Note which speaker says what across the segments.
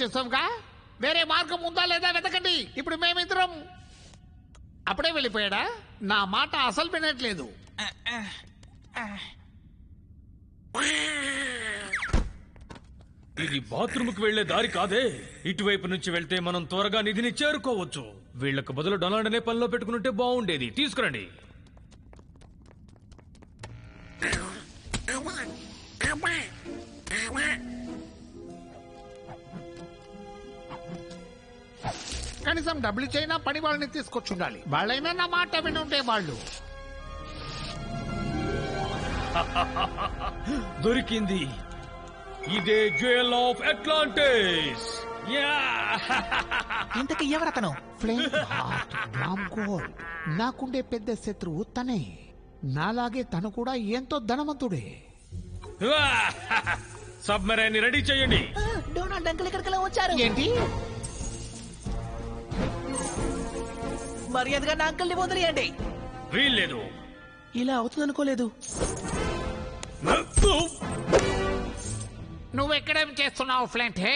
Speaker 1: చేసావుగా వేరే మార్గం ఉందా లేదా వెతకండి. ఇప్పుడు మేమిద్దరం. అప్పుడే వెళ్ళిపోయాడా? నా మాట అసలు వినట్లేదు.
Speaker 2: ఇది బాత్రూమ్కి వెళ్లే దారి కాదే. ఇటువైపు నుంచి వెళ్తే మనం త్వరగా నిధిని చేరుకోవచ్చు. వీళ్లకు బదులు డొనాల్డ్ అనే పనిలో పెట్టుకుంటే బాగుండేది. తీసుకురండి.
Speaker 1: కనీసం డబ్బులు ఇచ్చైనా పని వాళ్ళని తీసుకొచ్చుండాలి. వాళ్ళైనా నా మాట వినుంటే వాళ్ళు.
Speaker 2: దొరికింది. ఇదే జ్యువెల్ ఆఫ్ అట్లాంటిస్.
Speaker 3: ఇంతకీ ఎవరతను?
Speaker 1: Flintheart Glomgold. నాకుండే పెద్ద శత్రువు తనే. నాలాగే తను కూడా ఎంతో ధనవంతుడే.
Speaker 2: సబ్మెరైన్ రెడీ చేయండి.
Speaker 3: డొనాల్డ్ అంకుల్ ఇక్కడికి వచ్చారు.
Speaker 1: ఏంటి?
Speaker 3: మర్యాదగా నా అంకుల్ని వదిలేయండి.
Speaker 2: వీల్లేదు.
Speaker 3: ఇలా అవుతుందనుకోలేదు.
Speaker 1: నువ్వెక్కడేం చేస్తున్నావు ఫ్లెంట్? హే,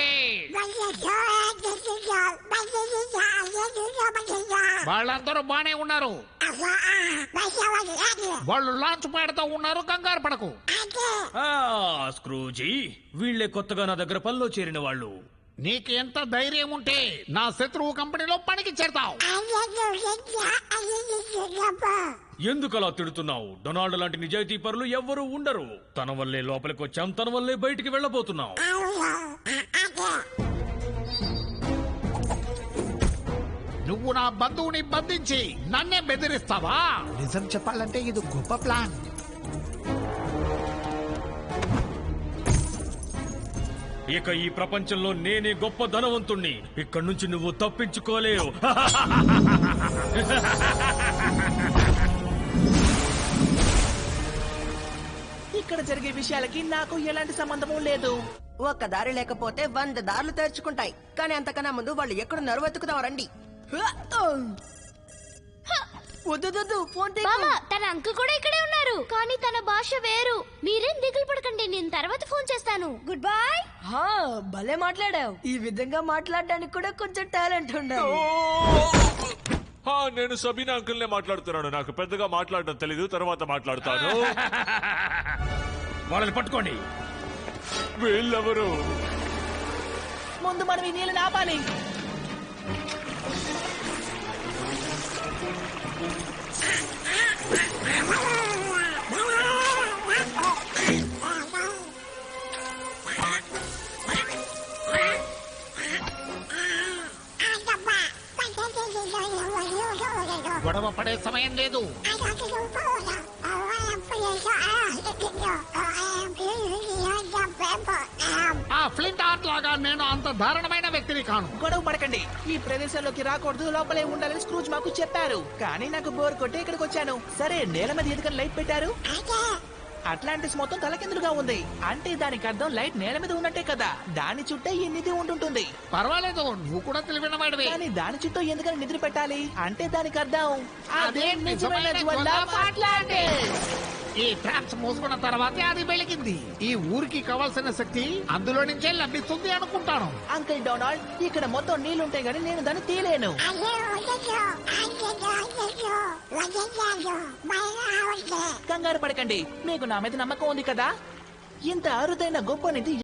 Speaker 1: వాళ్ళందరూ బానే ఉన్నారు. వాళ్ళు లాంచ్ ప్యాడ్ తో ఉన్నారు. కంగారు పడకు.
Speaker 2: స్క్రూజీ, వీళ్లే కొత్తగా నా దగ్గర పనిలో చేరిన వాళ్ళు.
Speaker 1: నీకు ఎంత ధైర్యం ఉంటే నా శత్రువు కంపెనీలో పనికి చేరతావు?
Speaker 2: ఎందుకు అలా తిడుతున్నావు? డొనాల్డ్ లాంటి నిజాయితీ పరులు ఎవ్వరూ ఉండరు. తన వల్లే లోపలికి వచ్చాం, తన వల్లే బయటికి వెళ్ళబోతున్నాం.
Speaker 1: నువ్వు నా బంధువుని బంధించి నన్నే బెదిరిస్తావా? నిజం చెప్పాలంటే ఇది గొప్ప ప్లాన్.
Speaker 2: ఇక ఈ ప్రపంచంలో నేనే గొప్ప ధనవంతుణ్ణి. ఇక్కడి నుంచి నువ్వు తప్పించుకోలేవు.
Speaker 3: ఇక్కడ జరిగే విషయాలకి నాకు ఎలాంటి సంబంధము లేదు.
Speaker 4: ఒక్క దారి లేకపోతే 100 దారులు తెరుచుకుంటాయి. కానీ అంతకన్నా ముందు వాళ్ళు ఎక్కడున్నారో వెతుకుదాం రండి. వద్దు ఫోన్
Speaker 5: మామ, తన అంకుల్ కూడా ఇక్కడే ఉన్నారు. కానీ తన భాష వేరు. మీరేం దిగులు పడకండి, నేను తర్వాత ఫోన్ చేస్తాను. Good bye.
Speaker 4: భలే మాట్లాడావు. ఈ విధంగా మాట్లాడడానికి కూడా కొంచెం టాలెంట్ ఉండాలి.
Speaker 6: నేను సబీనా అంకుల్ నే మాట్లాడుతున్నాను. నాకు పెద్దగా మాట్లాడడం తెలీదు. తర్వాత మాట్లాడతాను.
Speaker 2: వాళ్ళని పట్టుకోండి.
Speaker 6: వీళ్ళెవరు?
Speaker 3: ముందు మనం ఈ నీళ్ళని ఆపాలి.
Speaker 1: గొడవ పడే సమయం లేదు. ఆ ఫ్లింట్ ఆర్ట్ లాగా నేను అంత దారుణమైన వ్యక్తిని కాను.
Speaker 3: గొడవ పడకండి. ఈ ప్రదేశంలోకి రాకూడదు, లోపలే ఉండాలని స్క్రూజ్ మాకు చెప్పారు. కానీ నాకు బోర్ కొట్టి ఇక్కడికి వచ్చాను. సరే, నేల మీద ఎందుకని లైట్ పెట్టారు? అట్లాంటిస్ మొత్తం తలకిందులుగా ఉంది. అంటే దానికి అర్థం లైట్ నేల మీద ఉన్నట్టే కదా. దాని చుట్టే ఈ నిధి ఉంటుంటుంది.
Speaker 1: పర్వాలేదు, నువ్వు కూడా తెలివిన వాడివే.
Speaker 3: కానీ దాని చుట్టూ ఎందుకని నిధి పెట్టాలి? అంటే దానికి అర్థం
Speaker 1: అదే నిజమైన జ్వల్ల అట్లాంటిస్. ఈ ట్రాప్స్ మూసుకున్న తర్వాతే అది వెలిగింది. ఈ ఊరికి కావాల్సిన శక్తి అందులో నుంచే లభిస్తుంది అనుకుంటాను.
Speaker 3: అంకుల్ డొనాల్డ్, ఇక్కడ మొత్తం నీళ్లుంటాయి గానీ నేను దాన్ని తీయలేను. కంగారు పడకండి, మీకు నా మీద నమ్మకం ఉంది కదా. ఇంత అరుదైన గొప్ప నిధి